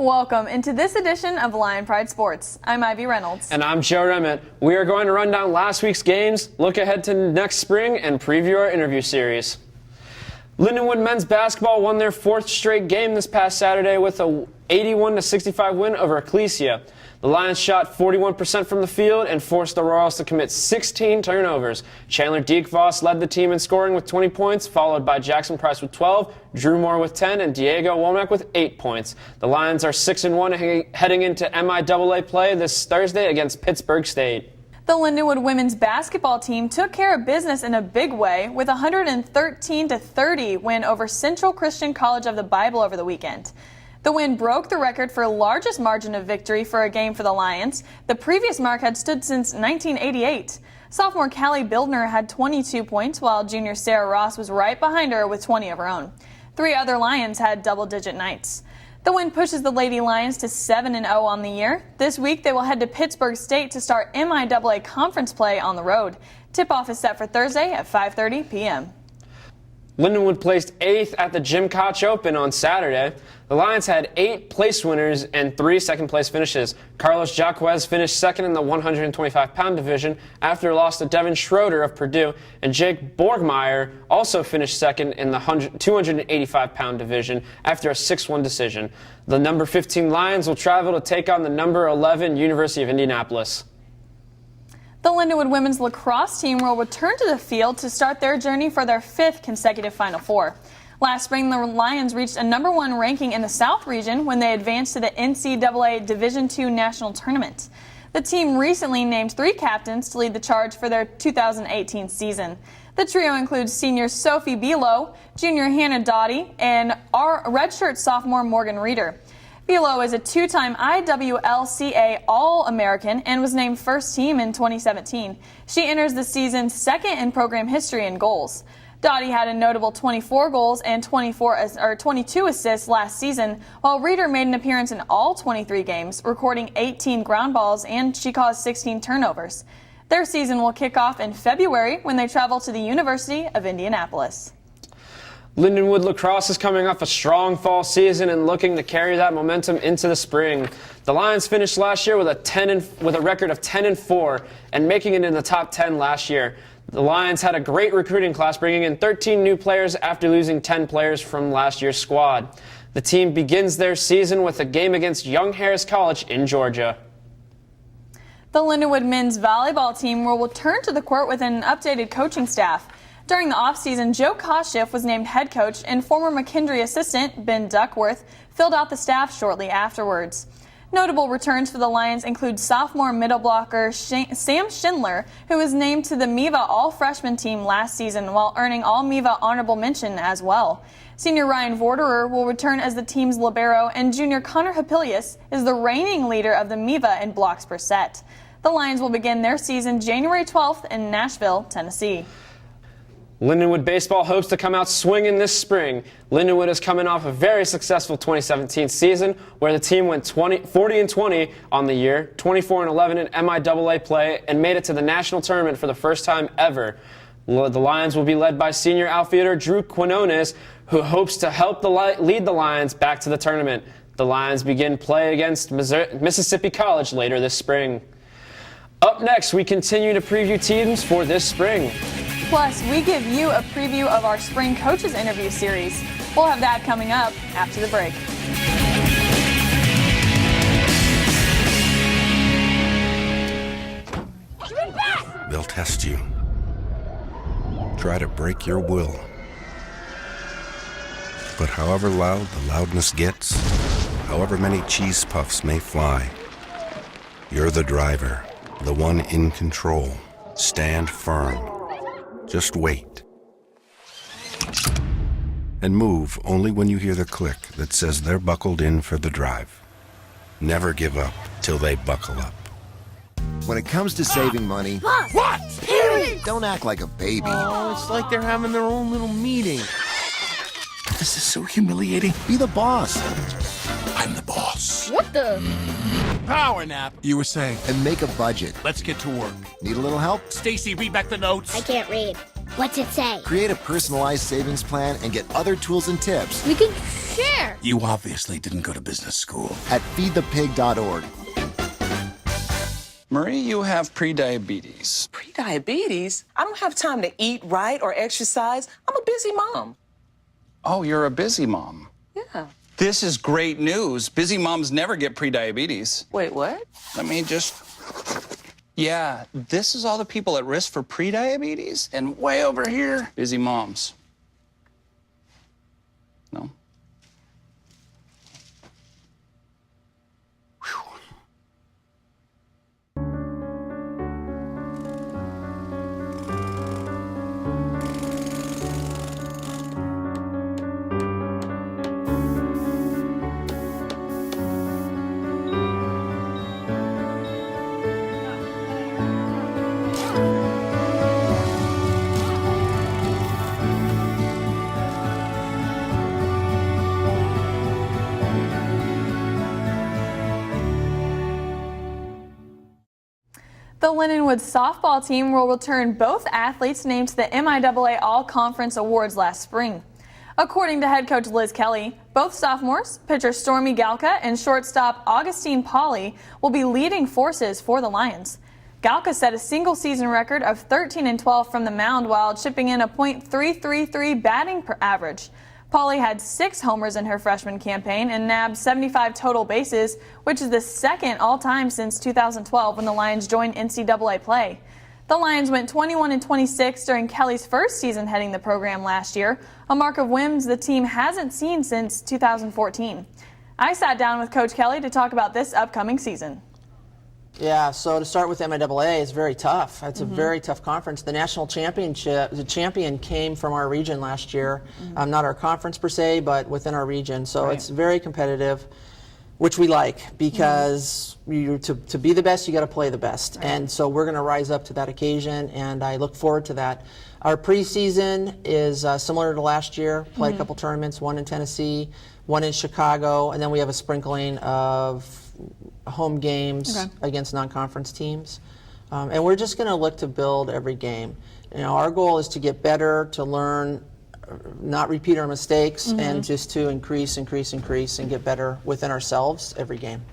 Welcome into this edition of Lion Pride Sports. I'm Ivy Reynolds. And I'm Joe Remmett. We are going to run down last week's games, look ahead to next spring, and preview our interview series. Lindenwood men's basketball won their fourth straight game this past Saturday with a 81-65 win over Ecclesia. The Lions shot 41% from the field and forced the Royals to commit 16 turnovers. Chandler Diekvoss led the team in scoring with 20 points, followed by Jackson Price with 12, Drew Moore with 10, and Diego Womack with 8 points. The Lions are 6-1 heading into MIAA play this Thursday against Pittsburgh State. The Lindenwood women's basketball team took care of business in a big way with a 113-30 win over Central Christian College of the Bible over the weekend. The win broke the record for largest margin of victory for a game for the Lions. The previous mark had stood since 1988. Sophomore Callie Bildner had 22 points, while junior Sarah Ross was right behind her with 20 of her own. 3 other Lions had double-digit nights. The win pushes the Lady Lions to 7-0 on the year. This week they will head to Pittsburgh State to start MIAA conference play on the road. Tip-off is set for Thursday at 5:30 p.m. Lindenwood placed 8th at the Jim Koch Open on Saturday. The Lions had 8 place winners and 3 second-place finishes. Carlos Jaquez finished second in the 125-pound division after a loss to Devin Schroeder of Purdue, and Jake Borgmeyer also finished second in the 285-pound division after a 6-1 decision. The number 15 Lions will travel to take on the number 11 University of Indianapolis. The Lindenwood women's lacrosse team will return to the field to start their journey for their 5th consecutive Final Four. Last spring, the Lions reached a number 1 ranking in the South region when they advanced to the NCAA Division II National Tournament. The team recently named 3 captains to lead the charge for their 2018 season. The trio includes senior Sophie Bilo, junior Hannah Dottie, and our redshirt sophomore Morgan Reeder. Bilo is a 2-time IWLCA All-American and was named first team in 2017. She enters the season second in program history in goals. Dottie had a notable 24 goals and 22 assists last season, while Reeder made an appearance in all 23 games, recording 18 ground balls, and she caused 16 turnovers. Their season will kick off in February when they travel to the University of Indianapolis. Lindenwood lacrosse is coming off a strong fall season and looking to carry that momentum into the spring. The Lions finished last year with a record of 10-4 and making it in the top 10 last year. The Lions had a great recruiting class, bringing in 13 new players after losing 10 players from last year's squad. The team begins their season with a game against Young Harris College in Georgia. The Lindenwood men's volleyball team will return to the court with an updated coaching staff. During the offseason, Joe Koschiff was named head coach, and former McKendree assistant Ben Duckworth filled out the staff shortly afterwards. Notable returns for the Lions include sophomore middle blocker Sam Schindler, who was named to the MEVA All-Freshman team last season while earning All-MEVA honorable mention as well. Senior Ryan Vorderer will return as the team's libero, and junior Connor Hapilius is the reigning leader of the MEVA in blocks per set. The Lions will begin their season January 12th in Nashville, Tennessee. Lindenwood baseball hopes to come out swinging this spring. Lindenwood is coming off a very successful 2017 season where the team went 40-20 on the year, 24-11 in MIAA play, and made it to the national tournament for the first time ever. The Lions will be led by senior outfielder Drew Quinones, who hopes to help lead the Lions back to the tournament. The Lions begin play against Mississippi College later this spring. Up next, we continue to preview teams for this spring. Plus, we give you a preview of our spring coaches interview series. We'll have that coming up after the break. They'll test you. Try to break your will. But however loud the loudness gets, however many cheese puffs may fly, you're the driver, the one in control. Stand firm. Just wait. And move only when you hear the click that says they're buckled in for the drive. Never give up till they buckle up. When it comes to saving money, What? Parents! don't act like a baby. Oh, it's like they're having their own little meeting. This is so humiliating. Be the boss I'm the boss. What the? Power nap. You were saying. and make a budget. Let's get to work. Need a little help? Stacy, read back the notes. I can't read. What's it say? Create a personalized savings plan and get other tools and tips We can share. You obviously didn't go to business school. at feedthepig.org. Marie, you have prediabetes. Prediabetes? I don't have time to eat right or exercise. I'm a busy mom. Oh, you're a busy mom. Yeah. This is great news. Busy moms never get prediabetes. Wait, what? Let me just... Yeah, this is all the people at risk for prediabetes, and way over here, busy moms. No? The Lindenwood softball team will return both athletes named to the MIAA All-Conference Awards last spring. According to head coach Liz Kelly, both sophomores, pitcher Stormy Galka and shortstop Augustine Pauly, will be leading forces for the Lions. Galka set a single-season record of 13-12 from the mound while chipping in a .333 batting per average. Pauly had 6 homers in her freshman campaign and nabbed 75 total bases, which is the second all-time since 2012 when the Lions joined NCAA play. The Lions went 21-26 during Kelly's first season heading the program last year, a mark of wins the team hasn't seen since 2014. I sat down with Coach Kelly to talk about this upcoming season. Yeah, so to start with MIAA is very tough. It's a very tough conference. The national championship, the champion came from our region last year. Not our conference per se, but within our region. So it's very competitive, which we like because to be the best, you got to play the best. And so we're going to rise up to that occasion, and I look forward to that. Our preseason is similar to last year. Play a couple tournaments, one in Tennessee, one in Chicago, and then we have a sprinkling of home games against non-conference teams. And we're just going to look to build every game. You know, our goal is to get better, to learn, not repeat our mistakes, and just to increase, and get better within ourselves every game.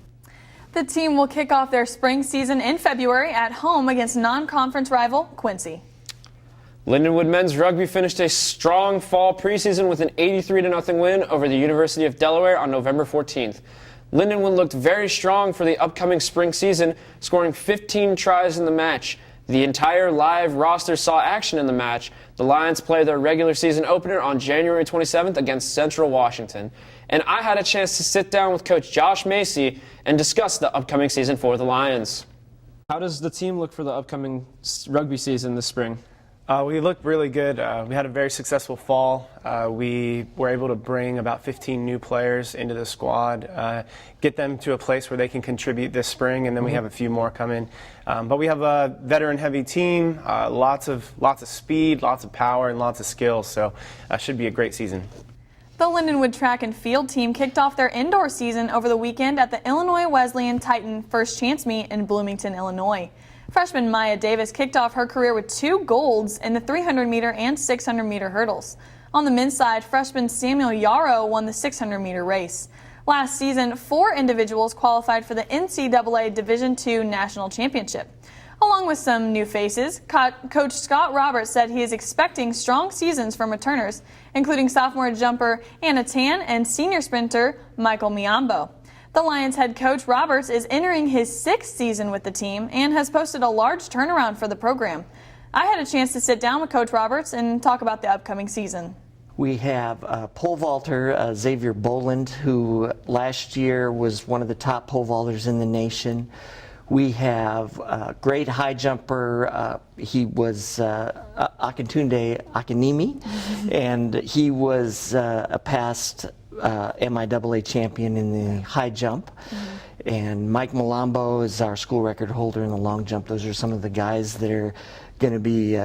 The team will kick off their spring season in February at home against non-conference rival Quincy. Lindenwood men's rugby finished a strong fall preseason with an 83-0 win over the University of Delaware on November 14th. Lindenwood looked very strong for the upcoming spring season, scoring 15 tries in the match. The entire live roster saw action in the match. The Lions play their regular season opener on January 27th against Central Washington. And I had a chance to sit down with Coach Josh Macy and discuss the upcoming season for the Lions. How does the team look for the upcoming rugby season this spring? We look really good. We had a very successful fall. We were able to bring about 15 new players into the squad, get them to a place where they can contribute this spring, and then we have a few more coming. But we have a veteran-heavy team, lots of speed, lots of power, and lots of skills. So should be a great season. The Lindenwood track and field team kicked off their indoor season over the weekend at the Illinois Wesleyan Titan First Chance Meet in Bloomington, Illinois. Freshman Maya Davis kicked off her career with 2 golds in the 300-meter and 600-meter hurdles. On the men's side, freshman Samuel Yarrow won the 600-meter race. Last season, 4 individuals qualified for the NCAA Division II National Championship. Along with some new faces, Coach Scott Roberts said he is expecting strong seasons from returners, including sophomore jumper Anna Tan and senior sprinter Michael Miambo. The Lions head coach Roberts is entering his 6th season with the team and has posted a large turnaround for the program. I had a chance to sit down with Coach Roberts and talk about the upcoming season. We have pole vaulter Xavier Boland, who last year was one of the top pole vaulters in the nation. We have great high jumper. He was Akintunde Akinimi, and he was a past MIAA champion in the high jump. And Mike Malambo is our school record holder in the long jump. Those are some of the guys that are going to be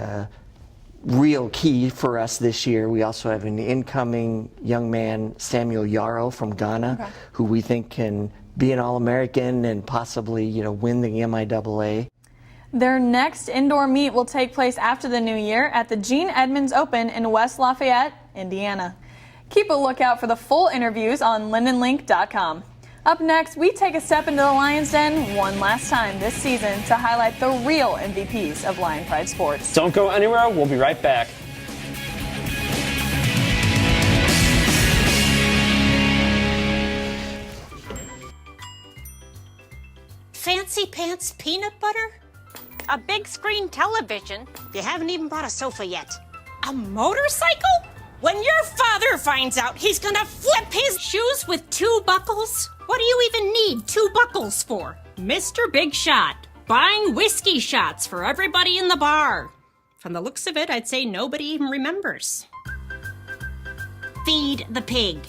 real key for us this year. We also have an incoming young man, Samuel Yarrow from Ghana, who we think can be an All-American and possibly, win the MIAA. Their next indoor meet will take place after the new year at the Gene Edmonds Open in West Lafayette, Indiana. Keep a lookout for the full interviews on lindenlink.com. Up next, we take a step into the Lions' Den one last time this season to highlight the real MVPs of Lion Pride Sports. Don't go anywhere. We'll be right back. Fancy pants peanut butter? A big screen television? You haven't even bought a sofa yet. A motorcycle? When your father finds out, he's gonna flip his shoes with 2 buckles? What do you even need 2 buckles for? Mr. Big Shot, buying whiskey shots for everybody in the bar. From the looks of it, I'd say nobody even remembers. Feed the pig.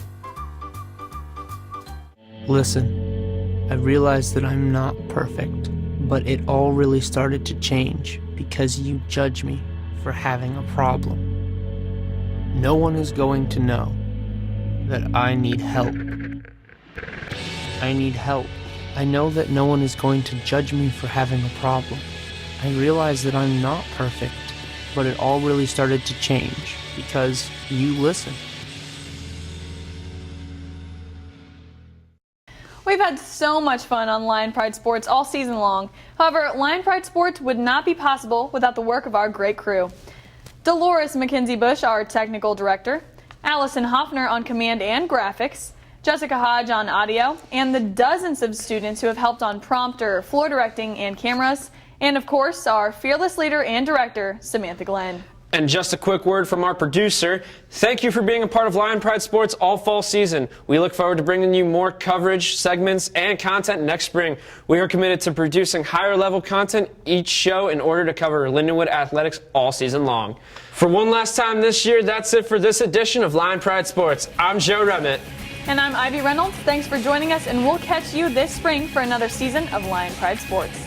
Listen, I realize that I'm not perfect, but it all really started to change because you judge me for having a problem. No one is going to know that I need help. I need help. I know that no one is going to judge me for having a problem. I realize that I'm not perfect, but it all really started to change because you listen. We've had so much fun on Lion Pride Sports all season long. However, Lion Pride Sports would not be possible without the work of our great crew. Dolores McKenzie Bush, our technical director, Allison Hoffner on command and graphics, Jessica Hodge on audio, and the dozens of students who have helped on prompter, floor directing, and cameras, and of course, our fearless leader and director, Samantha Glenn. And just a quick word from our producer. Thank you for being a part of Lion Pride Sports all fall season. We look forward to bringing you more coverage, segments, and content next spring. We are committed to producing higher level content each show in order to cover Lindenwood athletics all season long. For one last time this year, that's it for this edition of Lion Pride Sports. I'm Joe Remit. And I'm Ivy Reynolds. Thanks for joining us, and we'll catch you this spring for another season of Lion Pride Sports.